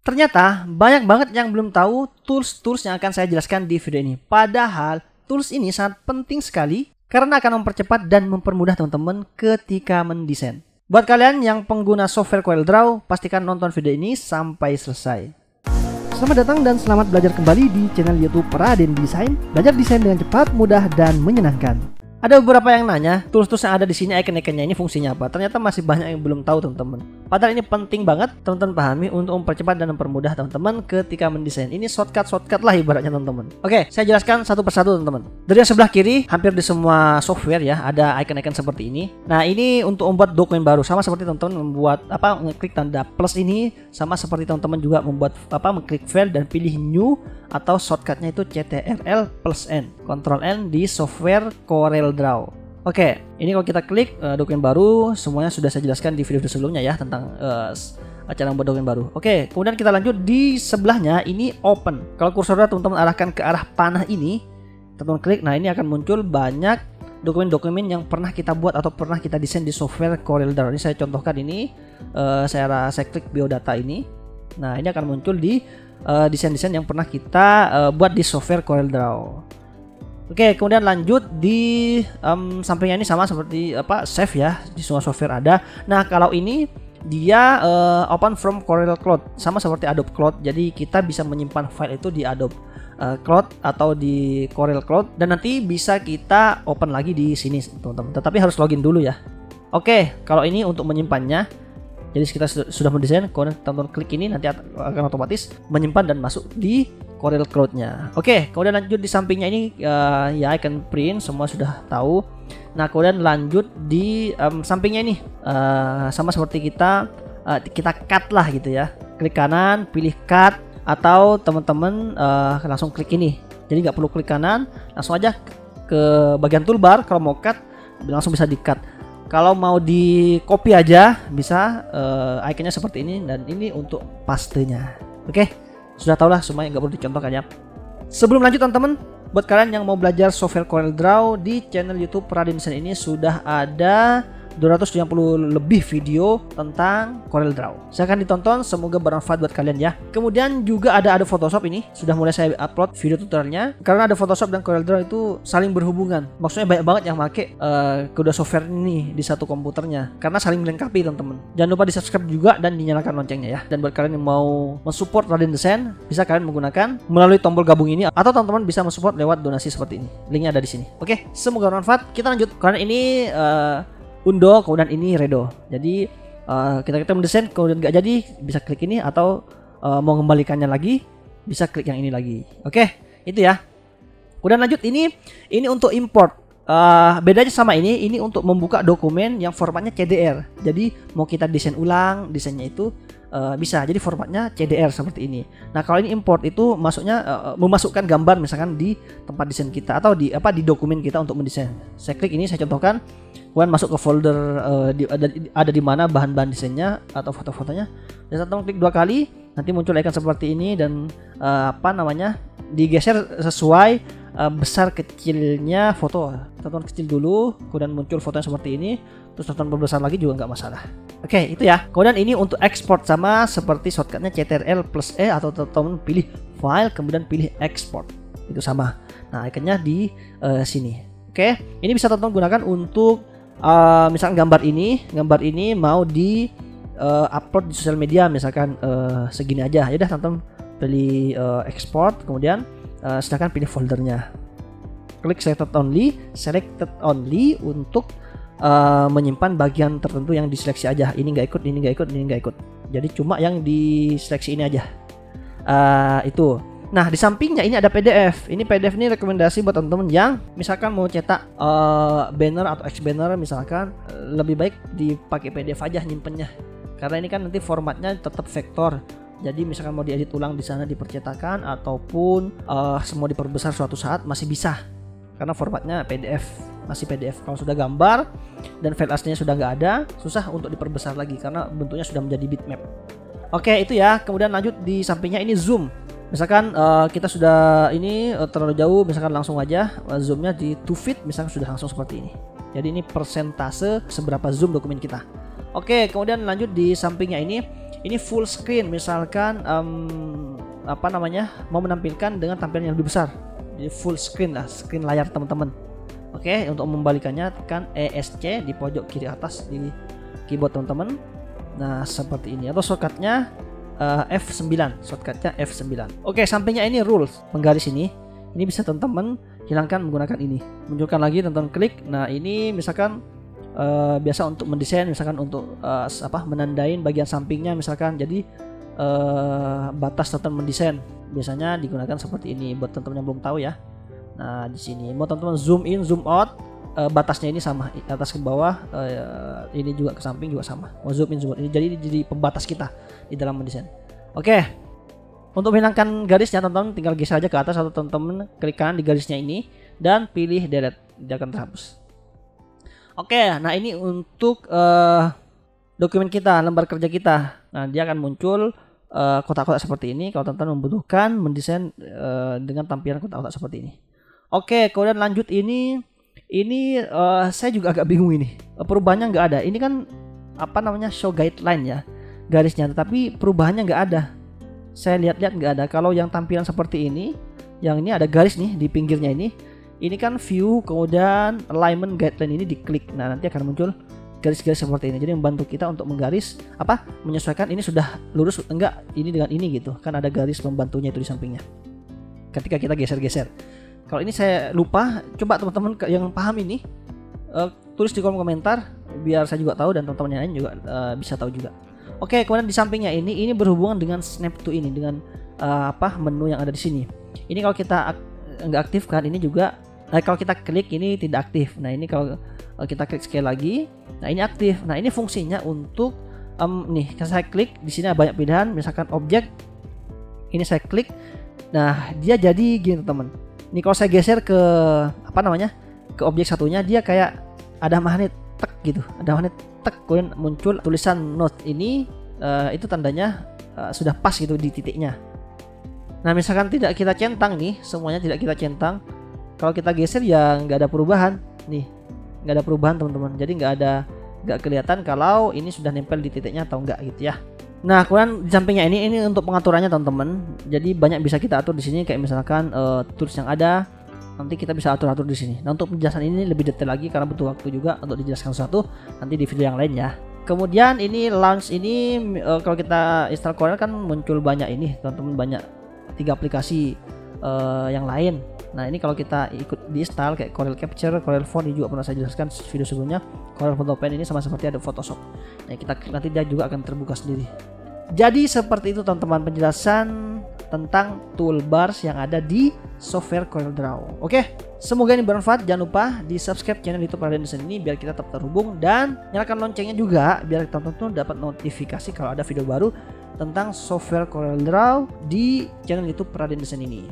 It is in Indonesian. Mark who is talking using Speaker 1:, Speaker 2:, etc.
Speaker 1: Ternyata banyak banget yang belum tahu tools-tools yang akan saya jelaskan di video ini. Padahal tools ini sangat penting sekali karena akan mempercepat dan mempermudah teman-teman ketika mendesain. Buat kalian yang pengguna software CorelDRAW, pastikan nonton video ini sampai selesai. Selamat datang dan selamat belajar kembali di channel YouTube Raden Desain. Belajar desain dengan cepat, mudah, dan menyenangkan. Ada beberapa yang nanya, tools-tools yang ada di sini, icon-iconnya ini fungsinya apa? Ternyata masih banyak yang belum tahu, teman-teman. Padahal ini penting banget teman-teman pahami untuk mempercepat dan mempermudah teman-teman ketika mendesain. Ini shortcut lah ibaratnya, teman-teman. Oke, saya jelaskan satu persatu, teman-teman. Dari yang sebelah kiri, hampir di semua software ya, ada icon-icon seperti ini. Nah, ini untuk membuat dokumen baru, sama seperti teman-teman membuat ngeklik tanda plus ini, sama seperti teman-teman juga membuat mengklik file dan pilih new, atau shortcutnya itu Ctrl+N, Ctrl N di software CorelDRAW. Oke, ini kalau kita klik dokumen baru, semuanya sudah saya jelaskan di video sebelumnya ya tentang cara membuat dokumen baru. Oke, kemudian kita lanjut di sebelahnya ini open. Kalau kursornya teman-teman arahkan ke arah panah ini, teman-teman klik, nah ini akan muncul banyak dokumen-dokumen yang pernah kita buat atau pernah kita desain di software CorelDRAW. Ini saya contohkan ini, saya klik biodata ini. Nah, ini akan muncul di desain-desain yang pernah kita buat di software CorelDRAW. Oke, kemudian lanjut di sampingnya ini sama seperti save ya, di semua software ada. Nah, kalau ini dia open from Corel Cloud, sama seperti Adobe Cloud. Jadi kita bisa menyimpan file itu di Adobe Cloud atau di Corel Cloud, dan nanti bisa kita open lagi di sini, teman-teman. Tetapi harus login dulu ya. Oke, kalau ini untuk menyimpannya. Jadi kita sudah mendesain, kemudian teman-teman klik ini, nanti akan otomatis menyimpan dan masuk di Corel Cloud-nya. Oke, kemudian lanjut di sampingnya ini ya icon print, semua sudah tahu. Nah, kemudian lanjut di sampingnya ini sama seperti kita cut lah gitu ya. Klik kanan, pilih cut, atau teman-teman langsung klik ini. Jadi nggak perlu klik kanan, langsung aja ke bagian toolbar. Kalau mau cut langsung bisa di cut. Kalau mau di copy aja bisa, iconnya seperti ini, dan ini untuk pastenya. Oke, sudah tahu lah semuanya, nggak perlu dicontohkan ya. Sebelum lanjut teman-teman, buat kalian yang mau belajar software CorelDRAW, di channel YouTube Raden Desain ini sudah ada 250 lebih video tentang CorelDRAW. Silahkan ditonton, semoga bermanfaat buat kalian ya. Kemudian juga ada Photoshop, ini sudah mulai saya upload video tutorialnya, karena ada Photoshop dan CorelDRAW itu saling berhubungan. Maksudnya banyak banget yang pakai kedua software ini di satu komputernya, karena saling melengkapi, teman-teman. Jangan lupa di subscribe juga dan dinyalakan loncengnya ya. Dan buat kalian yang mau mensupport Raden Desain, bisa kalian menggunakan melalui tombol gabung ini, atau teman-teman bisa mensupport lewat donasi seperti ini. Linknya ada di sini. Oke, semoga bermanfaat. Kita lanjut, karena ini Undo, kemudian ini Redo. Jadi kita mendesain kemudian nggak jadi, bisa klik ini, atau mau mengembalikannya lagi bisa klik yang ini lagi. Oke, itu ya. Kemudian lanjut ini untuk import. Bedanya sama ini untuk membuka dokumen yang formatnya CDR. Jadi mau kita desain ulang, desainnya itu bisa. Jadi formatnya CDR seperti ini. Nah, kalau ini import itu masuknya memasukkan gambar misalkan di tempat desain kita, atau di dokumen kita untuk mendesain. Saya klik ini, saya contohkan. Kemudian masuk ke folder ada di mana bahan-bahan desainnya atau foto-fotonya. Dan teman klik 2 kali, nanti muncul icon seperti ini, dan digeser sesuai besar kecilnya foto. Teman kecil dulu, kemudian muncul fotonya seperti ini, terus teman perbesar lagi juga nggak masalah. Oke, itu ya. Kemudian ini untuk export, sama seperti shortcutnya Ctrl+E, atau teman pilih file kemudian pilih export, itu sama. Nah, iconnya di sini. Oke, ini bisa teman-teman gunakan untuk misalkan gambar ini mau di upload di sosial media, misalkan segini aja. Ya udah, teman-teman pilih export, kemudian silahkan pilih foldernya, klik selected only untuk menyimpan bagian tertentu yang diseleksi aja. Ini nggak ikut, ini nggak ikut, ini nggak ikut. Jadi cuma yang diseleksi ini aja. Itu. Nah, di sampingnya ini ada PDF. Ini PDF ini rekomendasi buat teman-teman yang misalkan mau cetak banner atau X banner misalkan, lebih baik dipakai PDF aja nyimpennya. Karena ini kan nanti formatnya tetap vektor. Jadi misalkan mau diedit ulang di sana dipercetakan, ataupun semua diperbesar suatu saat masih bisa. Karena formatnya PDF, masih PDF. Kalau sudah gambar dan file aslinya sudah nggak ada, susah untuk diperbesar lagi karena bentuknya sudah menjadi bitmap. Oke, itu ya. Kemudian lanjut di sampingnya ini zoom. Misalkan kita sudah ini terlalu jauh, misalkan langsung aja zoomnya di 2 feet, misalkan sudah langsung seperti ini. Jadi ini persentase seberapa zoom dokumen kita. Oke, kemudian lanjut di sampingnya ini Ini full screen, misalkan apa namanya, mau menampilkan dengan tampilan yang lebih besar. Jadi full screen lah, screen layar teman-teman. Oke, untuk membalikannya tekan ESC di pojok kiri atas di keyboard teman-teman. Nah, seperti ini. Atau shortcutnya F9, shortcutnya F9. Oke, sampingnya ini rules, penggaris ini. Ini bisa teman-teman hilangkan menggunakan ini. Munculkan lagi, teman-teman klik. Nah, ini misalkan biasa untuk mendesain, misalkan untuk menandain bagian sampingnya, misalkan jadi batas teman-teman mendesain biasanya digunakan seperti ini buat teman-teman yang belum tahu ya. Nah, di sini mau teman-teman zoom in, zoom out, batasnya ini sama, atas ke bawah, ini juga ke samping juga sama. Mau zoom in, zoom out, ini jadi pembatas kita di dalam mendesain. Oke, untuk menghilangkan garisnya teman-teman tinggal geser aja ke atas atau teman-teman klik kanan di garisnya ini dan pilih delete, dia akan terhapus. Oke, nah ini untuk dokumen kita, lembar kerja kita. Nah, dia akan muncul kotak-kotak seperti ini kalau teman-teman membutuhkan mendesain dengan tampilan kotak-kotak seperti ini. Oke, kemudian lanjut ini saya juga agak bingung ini. Perubahannya nggak ada. Ini kan apa namanya, show guideline ya, garisnya, tetapi perubahannya nggak ada. Saya lihat-lihat nggak ada. Kalau yang tampilan seperti ini, yang ini ada garis nih di pinggirnya ini. Ini kan view, kemudian alignment guideline ini diklik. Nah, nanti akan muncul garis-garis seperti ini. Jadi membantu kita untuk menggaris menyesuaikan ini sudah lurus enggak ini dengan ini gitu. Kan ada garis pembantunya itu di sampingnya. Ketika kita geser-geser. Kalau ini saya lupa, coba teman-teman yang paham ini tulis di kolom komentar biar saya juga tahu dan teman-teman yang lain juga bisa tahu juga. Oke, kemudian di sampingnya ini berhubungan dengan snap to ini, dengan menu yang ada di sini. Ini kalau kita nggak aktifkan, ini juga kalau kita klik ini tidak aktif. Nah, ini kalau kita klik sekali lagi, nah ini aktif. Nah, ini fungsinya untuk nih, saya klik di sini ada banyak pilihan, misalkan objek. Ini saya klik. Nah, dia jadi gini teman-teman. Ini kalau saya geser ke ke objek satunya, dia kayak ada magnet tek gitu, ada magnet tek, kemudian muncul tulisan note ini, itu tandanya sudah pas gitu di titiknya. Nah, misalkan tidak kita centang nih, semuanya tidak kita centang, kalau kita geser ya nggak ada perubahan nih, nggak ada perubahan teman-teman. Jadi nggak kelihatan kalau ini sudah nempel di titiknya atau enggak gitu ya. Nah, kemudian di sampingnya ini untuk pengaturannya teman-teman. Jadi banyak bisa kita atur di sini, kayak misalkan tools yang ada nanti kita bisa atur-atur di sini. Nah, untuk penjelasan ini lebih detail lagi karena butuh waktu juga untuk dijelaskan satu nanti di video yang lain ya. Kemudian ini launch ini kalau kita install Corel kan muncul banyak ini teman-teman, banyak 3 aplikasi yang lain. Nah, ini kalau kita ikut di-install kayak Corel Capture, Corel Font, ini juga pernah saya jelaskan video sebelumnya. Corel Photo Pen ini sama seperti ada Photoshop. Nah, kita klik nanti dia juga akan terbuka sendiri. Jadi seperti itu teman-teman penjelasan tentang toolbars yang ada di software Corel Draw. Oke, semoga ini bermanfaat. Jangan lupa di subscribe channel YouTube Raden Desain ini biar kita tetap terhubung, dan nyalakan loncengnya juga biar teman-teman dapat notifikasi kalau ada video baru tentang software Corel Draw di channel YouTube Raden Desain ini.